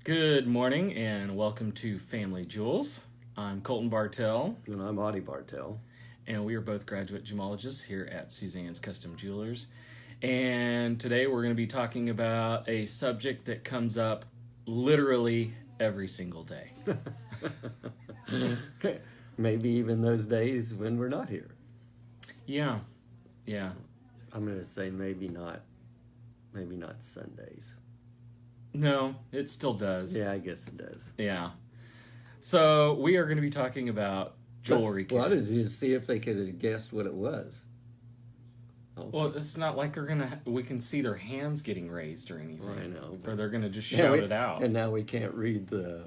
Good morning and welcome to Family Jewels. I'm Colton Bartell, And I'm Audie Bartell. and we are both graduate gemologists here at Suzann's Custom Jewelers. And today we're going to be talking about a subject that comes up literally every single day. Maybe even those days when we're not here. Yeah. I'm going to say maybe not Sundays. No, it still does. Yeah, I guess it does. Yeah. So we are going to be talking about jewelry. Well, I did just see if they could have guessed what it was. Well, it's not like we can see their hands getting raised or anything. I know. Or they're going to just shout it out. And now we can't read the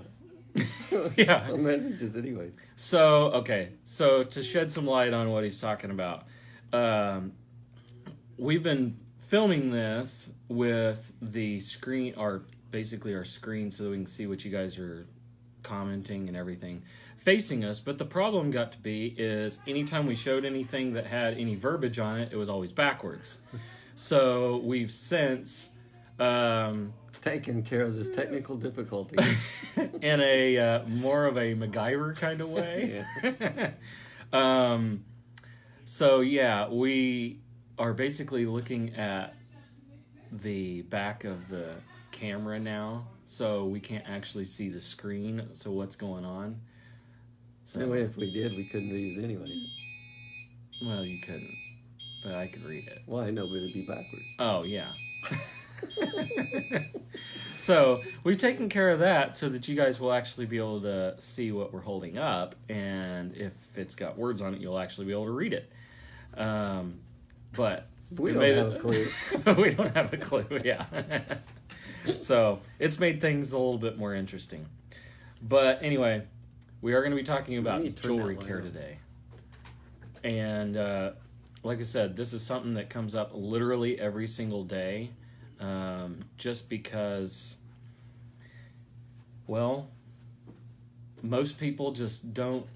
Yeah. the messages anyway. So to shed some light on what he's talking about, we've been filming this with the screen, or basically our screen, so that we can see what you guys are commenting and everything facing us. But the problem got to be is anytime we showed anything that had any verbiage on it, it was always backwards. So we've since Taking care of this technical difficulty. in a more of a MacGyver kind of way. So yeah, we are basically looking at the back of the camera now, so we can't actually see the screen, so what's going on. So Anyway, if we did, we couldn't read it anyways. well, you couldn't, but I could read it. Well, I know, but it'd be backwards. Oh yeah. So we've taken care of that so that you guys will actually be able to see what we're holding up, and if it's got words on it, you'll actually be able to read it. But We don't have a clue. we don't have a clue, yeah. So it's made things a little bit more interesting. But anyway, we are going to be talking about need to turn jewelry that light care on. today. And like I said, this is something that comes up literally every single day, just because, well, most people just don't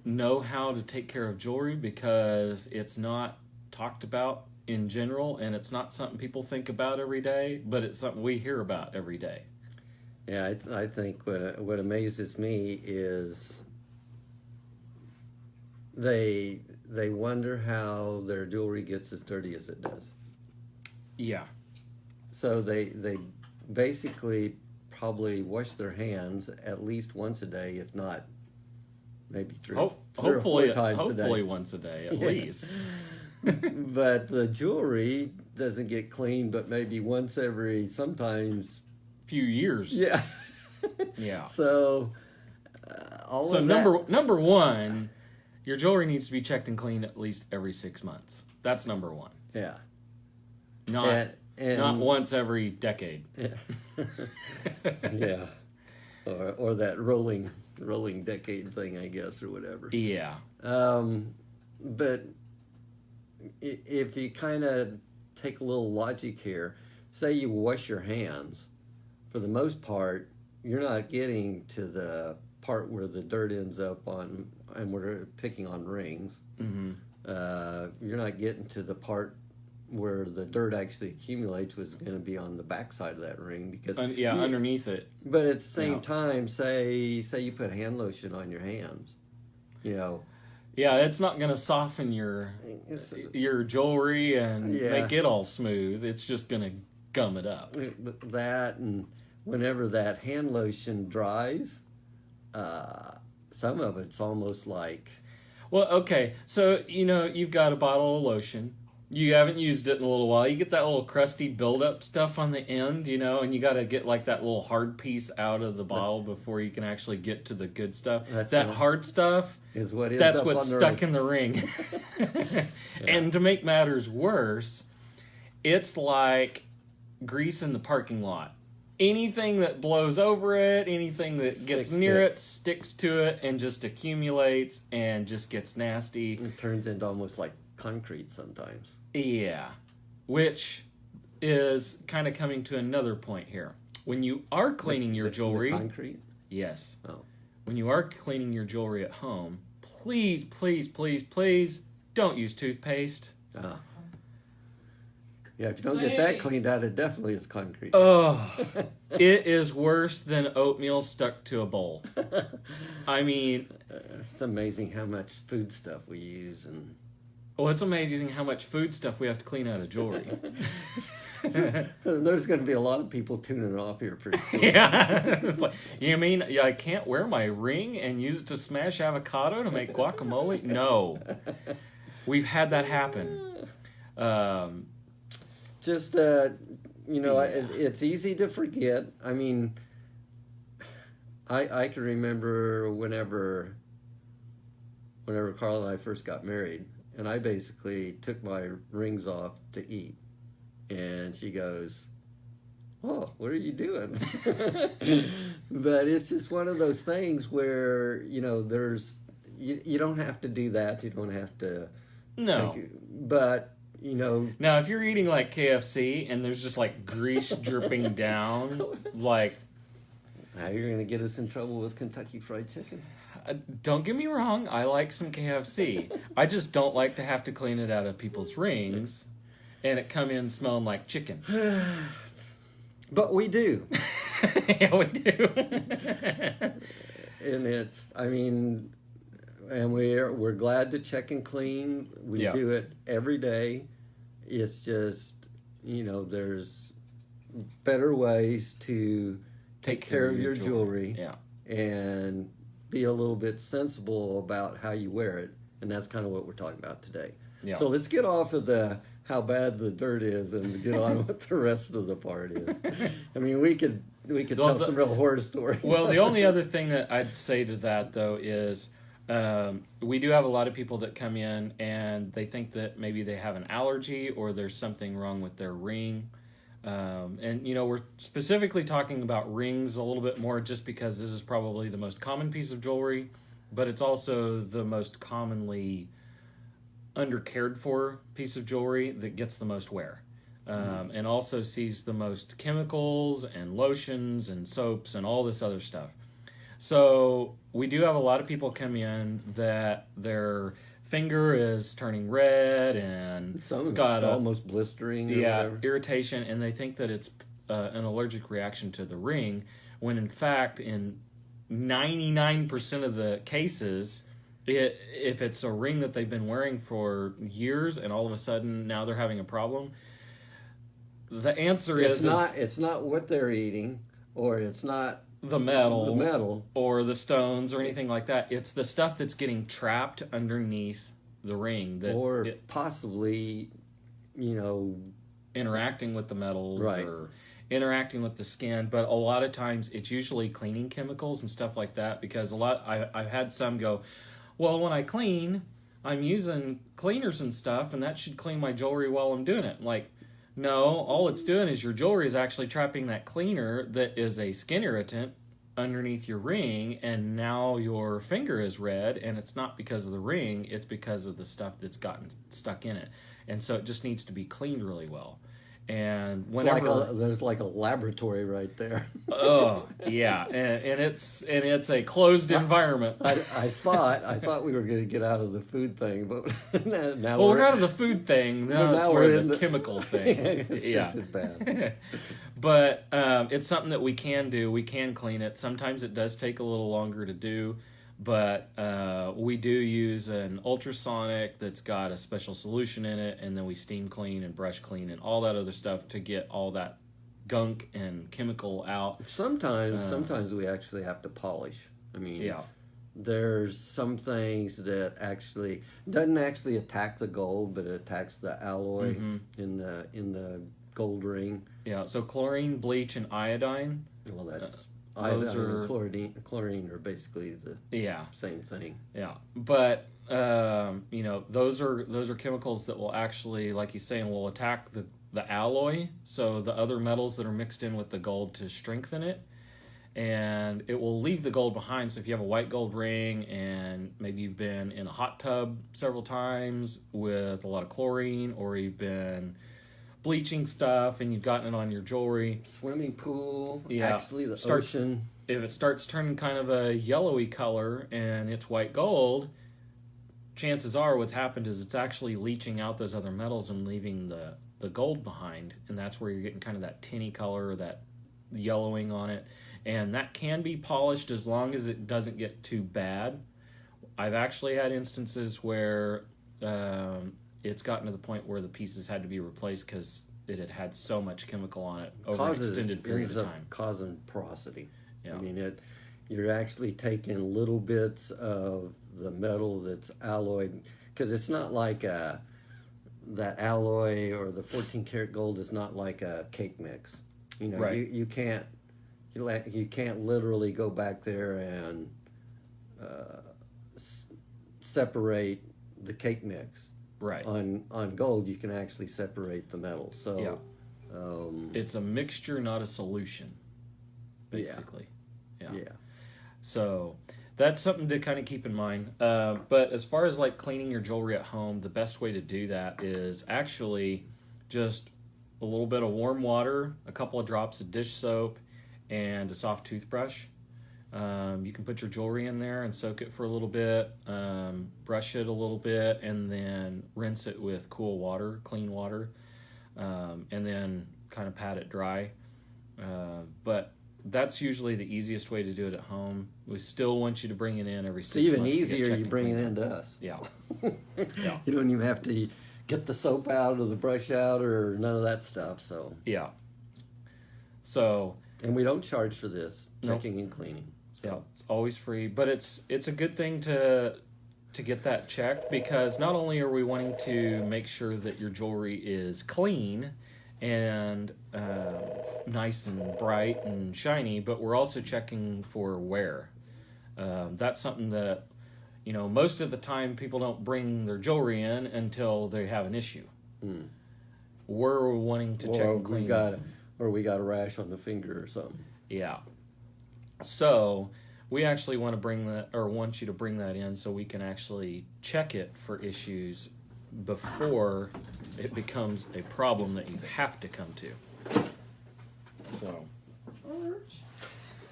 know how to take care of jewelry because it's not talked about in general, and it's not something people think about every day, but it's something we hear about every day. Yeah, I think what amazes me is they wonder how their jewelry gets as dirty as it does. Yeah. So they basically probably wash their hands at least once a day, if not maybe three or four times a day. Hopefully once a day at least. But the jewelry doesn't get cleaned, but maybe once every sometimes. Few years. Yeah. Yeah. So So number one, your jewelry needs to be checked and cleaned at least every 6 months. That's number one. Yeah. Not And not once every decade. Yeah. Or that rolling decade thing, I guess, or whatever. Yeah. But if you kind of take a little logic here, say you wash your hands, for the most part, you're not getting to the part where the dirt ends up on, and we're picking on rings. Mm-hmm. You're not getting to the part where the dirt actually accumulates, was going to be on the backside of that ring, because Underneath it. But at the same Yeah. time, say you put hand lotion on your hands, Yeah, it's not going to soften your jewelry and Yeah. make it all smooth. It's just going to gum it up. But that, and whenever that hand lotion dries, some of it's almost like, Well, okay, so, you've got a bottle of lotion. You haven't used it in a little while. You get that little crusty buildup stuff on the end, and you got to get like that little hard piece out of the bottle before you can actually get to the good stuff. That hard stuff, is what is that's up what's on stuck in the ring. And to make matters worse, it's like grease in the parking lot. Anything that blows over it, anything that gets near it, sticks to it and just accumulates and just gets nasty. It turns into almost like concrete sometimes. Yeah, which is kind of coming to another point here. When you are cleaning your jewelry, The concrete? yes. Oh. When you are cleaning your jewelry at home, please don't use toothpaste. Yeah, if you don't get that cleaned out, it definitely is concrete. Oh, it is worse than oatmeal stuck to a bowl. I mean, It's amazing how much food stuff we use, and well, it's amazing how much food stuff we have to clean out of jewelry. there's going to be a lot of people tuning off here pretty soon. Yeah, it's like, you mean I can't wear my ring and use it to smash avocado to make guacamole? No, we've had that happen. Just it's easy to forget. I mean, I can remember whenever Carl and I first got married, and I basically took my rings off to eat, and she goes, "Oh, what are you doing?" But it's just one of those things where there's you don't have to do that. You don't have to. No, but. Now, if you're eating like KFC and there's just like grease dripping down, like, now you're going to get us in trouble with Kentucky Fried Chicken. Don't get me wrong, I like some KFC. I just don't like to have to clean it out of people's rings and it come in smelling like chicken. But we do. Yeah, we do. And and we're glad to check and clean. We do it every day. It's just, there's better ways to take care of your jewelry. Yeah. And be a little bit sensible about how you wear it. And that's kind of what we're talking about today. Yeah. So let's get off of how bad the dirt is and get on with the rest of the part is. I mean, we could tell some real horror stories. Well, the only other thing that I'd say to that, though, is we do have a lot of people that come in and they think that maybe they have an allergy or there's something wrong with their ring. And we're specifically talking about rings a little bit more just because this is probably the most common piece of jewelry, but it's also the most commonly undercared for piece of jewelry that gets the most wear. And also sees the most chemicals and lotions and soaps and all this other stuff. So we do have a lot of people come in that their finger is turning red and it's got almost blistering or whatever. Irritation, and they think that it's an allergic reaction to the ring, when in fact in 99% of the cases, if it's a ring that they've been wearing for years and all of a sudden now they're having a problem, the answer it's not what they're eating, or it's not the metal or the stones or anything like that. It's the stuff that's getting trapped underneath the ring possibly interacting with the metals, right, or interacting with the skin. But a lot of times it's usually cleaning chemicals and stuff like that, because I've had some go, well, when I clean, I'm using cleaners and stuff and that should clean my jewelry while I'm doing it. Like, no, all it's doing is your jewelry is actually trapping that cleaner that is a skin irritant underneath your ring, and now your finger is red, and it's not because of the ring, it's because of the stuff that's gotten stuck in it. And so it just needs to be cleaned really well. And whenever there's like a laboratory right there. Oh yeah, and it's a closed environment. I thought we were going to get out of the food thing, but now we're out of the food thing. Now we're in the chemical thing. It's just as bad. But it's something that we can do. We can clean it. Sometimes it does take a little longer to do, but we do use an ultrasonic that's got a special solution in it, and then we steam clean and brush clean and all that other stuff to get all that gunk and chemical out. Sometimes we actually have to polish. I mean, there's some things that actually doesn't actually attack the gold, but it attacks the alloy in the gold ring. Yeah, so chlorine, bleach, and iodine. Well, that's iodine and chlorine are basically the same thing. Yeah, but those are chemicals that will actually, like you're saying, will attack the alloy, so the other metals that are mixed in with the gold to strengthen it, and it will leave the gold behind. So if you have a white gold ring and maybe you've been in a hot tub several times with a lot of chlorine, or you've been bleaching stuff and you've gotten it on your jewelry, swimming pool, actually the ocean, if it starts turning kind of a yellowy color and it's white gold, chances are what's happened is it's actually leaching out those other metals and leaving the the gold behind, and that's where you're getting kind of that tinny color, that yellowing on it, and that can be polished as long as it doesn't get too bad. I've actually had instances where it's gotten to the point where the pieces had to be replaced because it had had so much chemical on it over an extended period of time. Causing porosity. Yeah. I mean, you're actually taking little bits of the metal that's alloyed, because it's not like that alloy or the 14 karat gold is not like a cake mix. You know, right. you can't literally go back there and separate the cake mix. Right. On gold, you can actually separate the metal. So yeah. It's a mixture, not a solution, basically. Yeah. So that's something to kind of keep in mind. But as far as like cleaning your jewelry at home, the best way to do that is actually just a little bit of warm water, a couple of drops of dish soap, and a soft toothbrush. You can put your jewelry in there and soak it for a little bit, brush it a little bit, and then rinse it with cool water, clean water, and then kind of pat it dry. But that's usually the easiest way to do it at home. We still want you to bring it in every 6 it's even months. easier, you bring it in to us. Yeah. You don't even have to get the soap out or the brush out or none of that stuff. So yeah. So. And we don't charge for this, checking Nope. and cleaning. So. Yeah, it's always free, but it's a good thing to get that checked, because not only are we wanting to make sure that your jewelry is clean and nice and bright and shiny, but we're also checking for wear. That's something that, you know, most of the time people don't bring their jewelry in until they have an issue. We're wanting to check and clean. We got a rash on the finger or something. Yeah. So we actually want you to bring that in so we can actually check it for issues before it becomes a problem that you have to come to. So.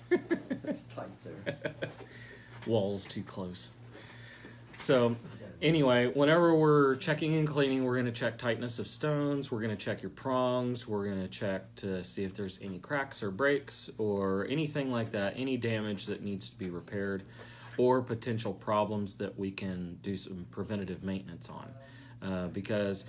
It's tight there. Walls too close. So anyway, whenever we're checking and cleaning, we're going to check tightness of stones. We're going to check your prongs. We're going to check to see if there's any cracks or breaks or anything like that, any damage that needs to be repaired, or potential problems that we can do some preventative maintenance on. Because,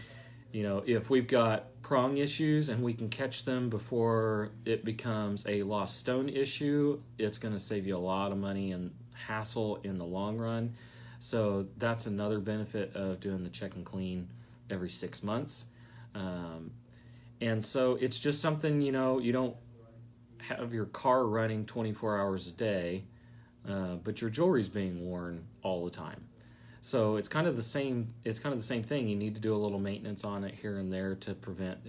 you know, if we've got prong issues and we can catch them before it becomes a lost stone issue, it's going to save you a lot of money and hassle in the long run. So that's another benefit of doing the check and clean every 6 months. And so it's just something, you know, you don't have your car running 24 hours a day, but your jewelry's being worn all the time. So it's kind of the same thing. You need to do a little maintenance on it here and there to prevent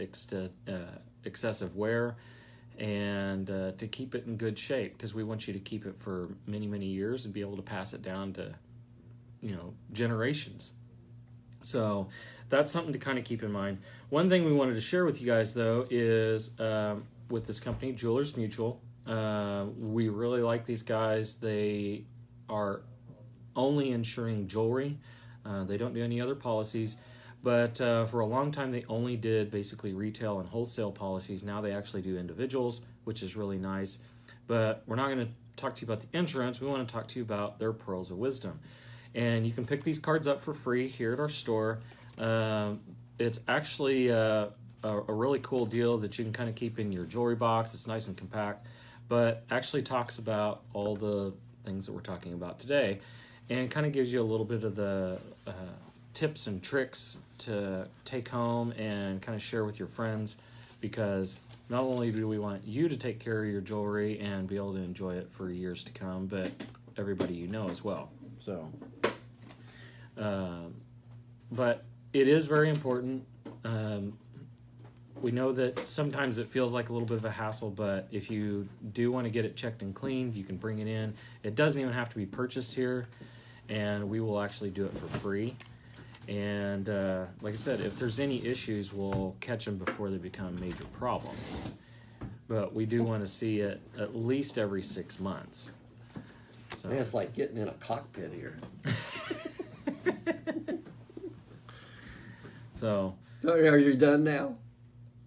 excessive wear and to keep it in good shape, because we want you to keep it for many, many years and be able to pass it down to, you know, generations. So that's something to kind of keep in mind. One thing we wanted to share with you guys, though, is with this company, Jewelers Mutual. We really like these guys. They are only insuring jewelry. They don't do any other policies. But for a long time, they only did basically retail and wholesale policies. Now they actually do individuals, which is really nice. But we're not going to talk to you about the insurance. We want to talk to you about their Pearls of Wisdom. And you can pick these cards up for free here at our store. It's actually a really cool deal that you can kind of keep in your jewelry box. It's nice and compact, but actually talks about all the things that we're talking about today, and kind of gives you a little bit of the tips and tricks to take home and kind of share with your friends, because not only do we want you to take care of your jewelry and be able to enjoy it for years to come, but everybody you know as well. So, but it is very important. We know that sometimes it feels like a little bit of a hassle, but if you do want to get it checked and cleaned, you can bring it in. It doesn't even have to be purchased here, and we will actually do it for free. And like I said, if there's any issues, we'll catch them before they become major problems. But we do want to see it at least every 6 months. So. Man, it's like getting in a cockpit here. So. Are you done now?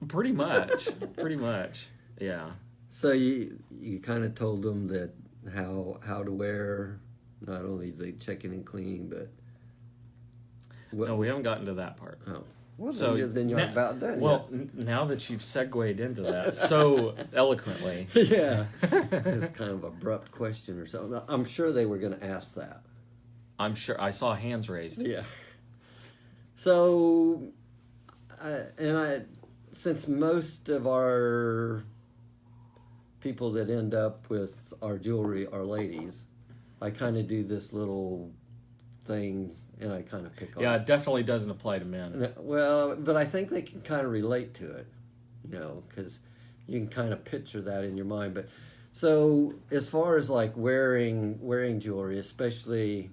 Pretty much. Pretty much. Yeah. So you kind of told them that how to wear not only the checking and cleaning, but No, we haven't gotten to that part. oh. Well, So then you're about done. Well, now that you've segued into that so eloquently. Yeah. It's kind of abrupt question or something. I'm sure they were going to ask that. I'm sure I saw hands raised. Yeah. So, since most of our people that end up with our jewelry are ladies, I kind of do this little thing and I kind of pick on. Yeah, it definitely doesn't apply to men. Well, but I think they can kind of relate to it, because you can kind of picture that in your mind. But so as far as like wearing jewelry, especially,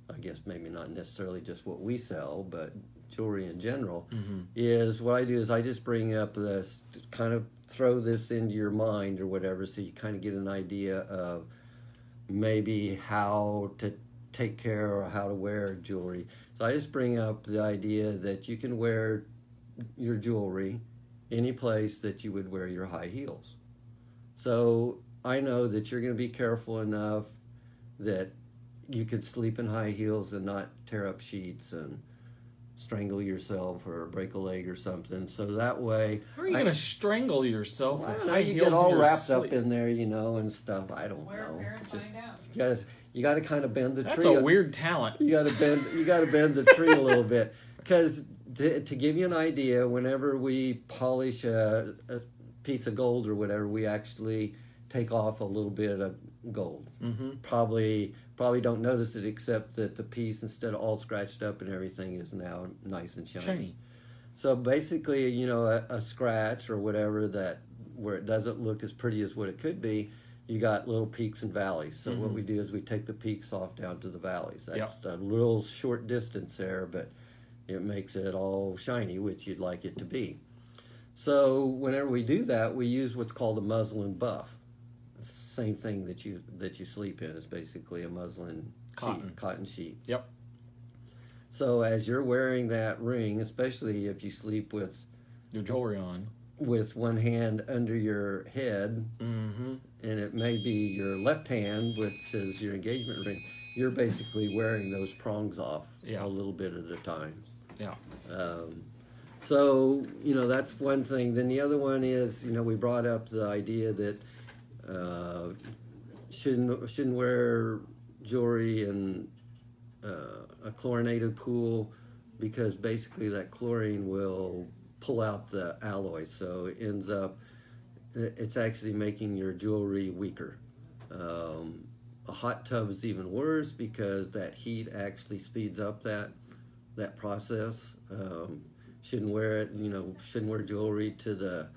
I guess maybe not necessarily just what we sell, but jewelry in general, is what I do is I just bring up this, kind of throw this into your mind or whatever, so you kind of get an idea of maybe how to take care or how to wear jewelry. So I just bring up the idea that you can wear your jewelry any place that you would wear your high heels. So I know that you're going to be careful enough that you can sleep in high heels and not tear up sheets and strangle yourself or break a leg or something. So that way, How are you going to strangle yourself? well, I with don't know, high you heels get all in your wrapped up sleep? in there, and stuff. I don't Wear a know. pair and Just find out. you got to kind of bend the That's tree. a weird talent. You got to bend the tree a little bit, because to give you an idea, whenever we polish a piece of gold or whatever, we actually take off a little bit of gold. Mm-hmm. Probably don't notice it, except that the piece, instead of all scratched up and everything, is now nice and shiny. So basically, a scratch or whatever that where it doesn't look as pretty as what it could be, you got little peaks and valleys. So what we do is we take the peaks off down to the valleys. That's a little short distance there, but it makes it all shiny, which you'd like it to be. So whenever we do that, we use what's called a muslin buff. Same thing that you sleep in is basically a muslin cotton sheet. Yep. So as you're wearing that ring, especially if you sleep with Your jewelry on. with one hand under your head, Mm-hmm. and it may be your left hand, which is your engagement ring, you're basically wearing those prongs off a little bit at a time. Yeah. So, that's one thing. Then the other one is, we brought up the idea that shouldn't wear jewelry in a chlorinated pool, because basically that chlorine will pull out the alloy, so it ends up, it's actually making your jewelry weaker. A hot tub is even worse, because that heat actually speeds up that process. Shouldn't wear jewelry to the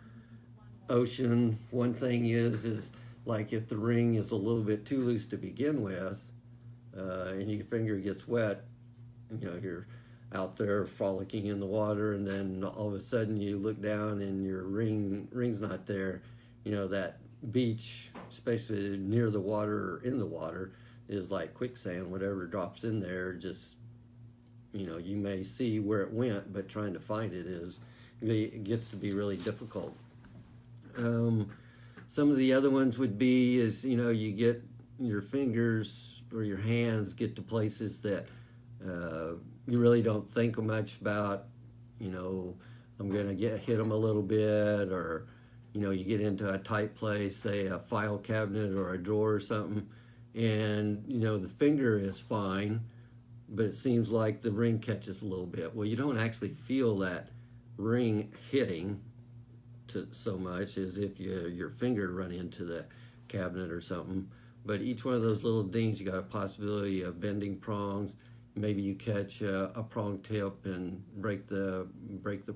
ocean. One thing is like if the ring is a little bit too loose to begin with, and your finger gets wet, you're out there frolicking in the water, and then all of a sudden you look down and your ring's not there. That beach, especially near the water or in the water, is like quicksand. Whatever drops in there, just you may see where it went, but trying to find it gets to be really difficult. Some of the other ones would be you get your fingers or your hands get to places that you really don't think much about. I'm gonna hit them a little bit, or you get into a tight place, say a file cabinet or a drawer or something, and the finger is fine, but it seems like the ring catches a little bit. Well, you don't actually feel that ring hitting so much as if your finger run into the cabinet or something. But each one of those little dings, you got a possibility of bending prongs. Maybe you catch a prong tip and break the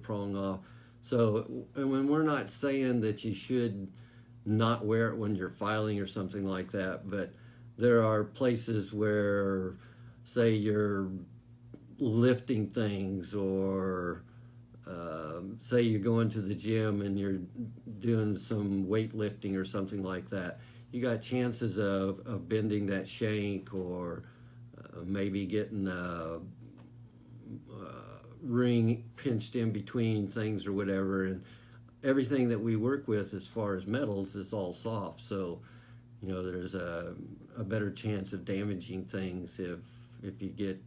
prong off. So, and when we're not saying that you should not wear it when you're filing or something like that, but there are places where, say, you're lifting things, or say you're going to the gym and you're doing some weightlifting or something like that, you got chances of bending that shank, or maybe getting ring pinched in between things or whatever, and everything that we work with as far as metals is all soft, so there's a better chance of damaging things if you get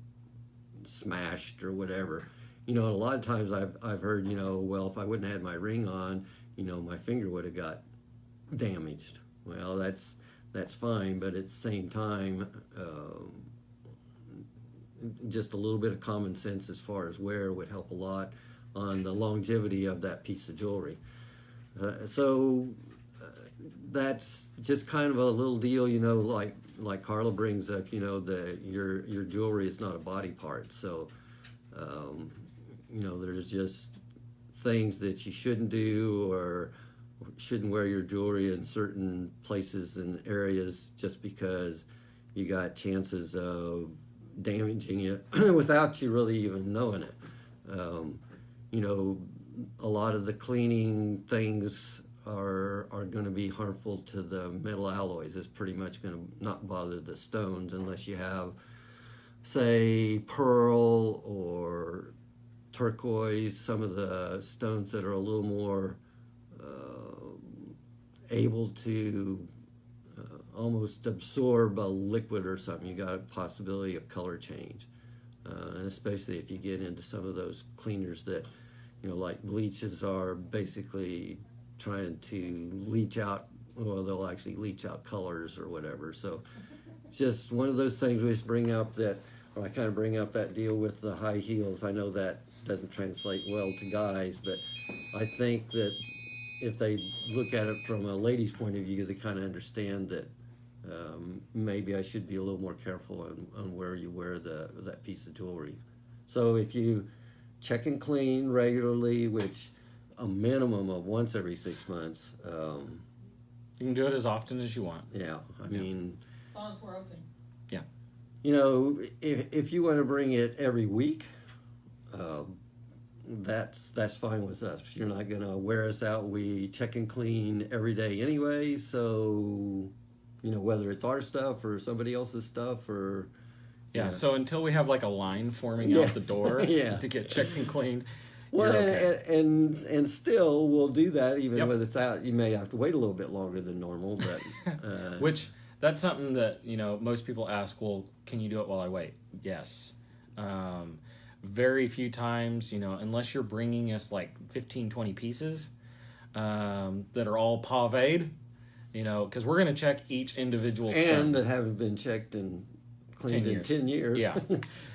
smashed or whatever. A lot of times I've heard, well, if I wouldn't have had my ring on, my finger would have got damaged. Well, that's fine, but at the same time, just a little bit of common sense as far as wear would help a lot on the longevity of that piece of jewelry. So that's just kind of a little deal, like Carla brings up, your jewelry is not a body part. So, there's just things that you shouldn't do or shouldn't wear your jewelry in certain places and areas just because you got chances of damaging it without you really even knowing it. A lot of the cleaning things are going to be harmful to the metal alloys. It's pretty much going to not bother the stones unless you have, say, pearl or turquoise, some of the stones that are a little more able to almost absorb a liquid or something. You got a possibility of color change, and especially if you get into some of those cleaners that, like bleaches are basically trying to leach out, well, they'll actually leach out colors or whatever. So it's just one of those things we just bring up that, or I kind of bring up that deal with the high heels. I know that doesn't translate well to guys, but I think that if they look at it from a lady's point of view, they kind of understand that maybe I should be a little more careful on where you wear that piece of jewelry. So if you check and clean regularly, which a minimum of once every 6 months. You can do it as often as you want. Yeah, I mean, as long as we're open. Yeah. If you want to bring it every week, that's fine with us. You're not going to wear us out. We check and clean every day anyway, so whether it's our stuff or somebody else's stuff or. Yeah, so until we have like a line forming out the door to get checked and cleaned. Well, okay. and still we'll do that even when it's out. You may have to wait a little bit longer than normal, but which that's something that most people ask. Well, can you do it while I wait? Yes. Very few times, unless you're bringing us like 15, 20 pieces that are all paved, because we're going to check each individual stone. And that haven't been checked and cleaned in 10 years. Yeah.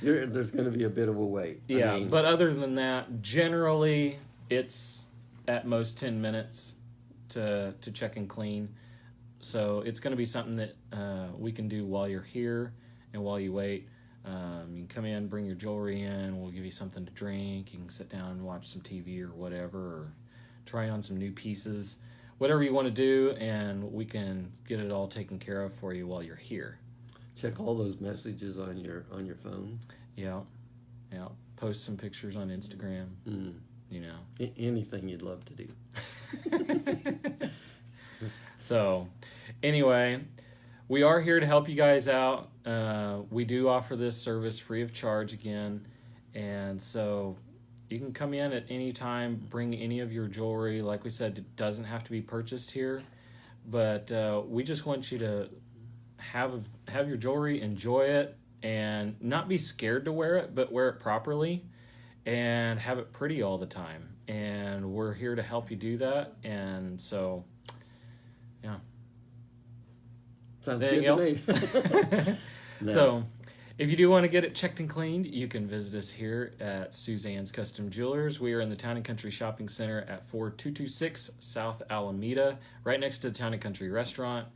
There's going to be a bit of a wait. Yeah, but other than that, generally it's at most 10 minutes to check and clean. So it's going to be something that we can do while you're here and while you wait. You can come in, bring your jewelry in, we'll give you something to drink. You can sit down and watch some TV or whatever, or try on some new pieces. Whatever you want to do, and we can get it all taken care of for you while you're here. Check all those messages on your phone. Yeah. Post some pictures on Instagram. Anything you'd love to do. So, anyway, we are here to help you guys out. We do offer this service free of charge again, and so you can come in at any time, bring any of your jewelry. Like we said, it doesn't have to be purchased here, but we just want you to have your jewelry, enjoy it, and not be scared to wear it, but wear it properly and have it pretty all the time. And we're here to help you do that. And so, yeah. Sounds Anything good to me. No. So, if you do want to get it checked and cleaned, you can visit us here at Suzann's Custom Jewelers. We are in the Town and Country Shopping Center at 4226 South Alameda, right next to the Town and Country Restaurant.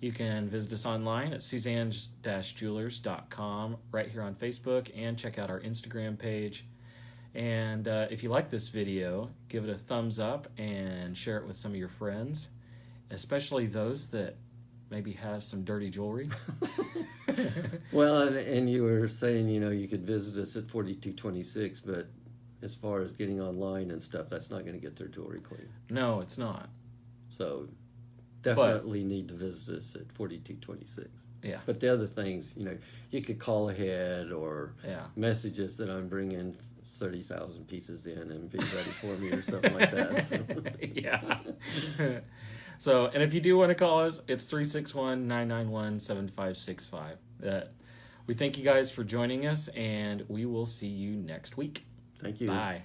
You can visit us online at suzann-jewelers.com, right here on Facebook, and check out our Instagram page. And if you like this video, give it a thumbs up and share it with some of your friends, especially those that maybe have some dirty jewelry. Well, and you were saying, you could visit us at 4226, but as far as getting online and stuff, that's not going to get their jewelry clean. No, it's not. So definitely need to visit us at 4226. Yeah. But the other things, you could call ahead or Yeah. messages that I'm bringing 30,000 pieces in and be ready for me or something like that. So. Yeah. So, and if you do want to call us, it's 361-991-7565. We thank you guys for joining us, and we will see you next week. Thank you. Bye.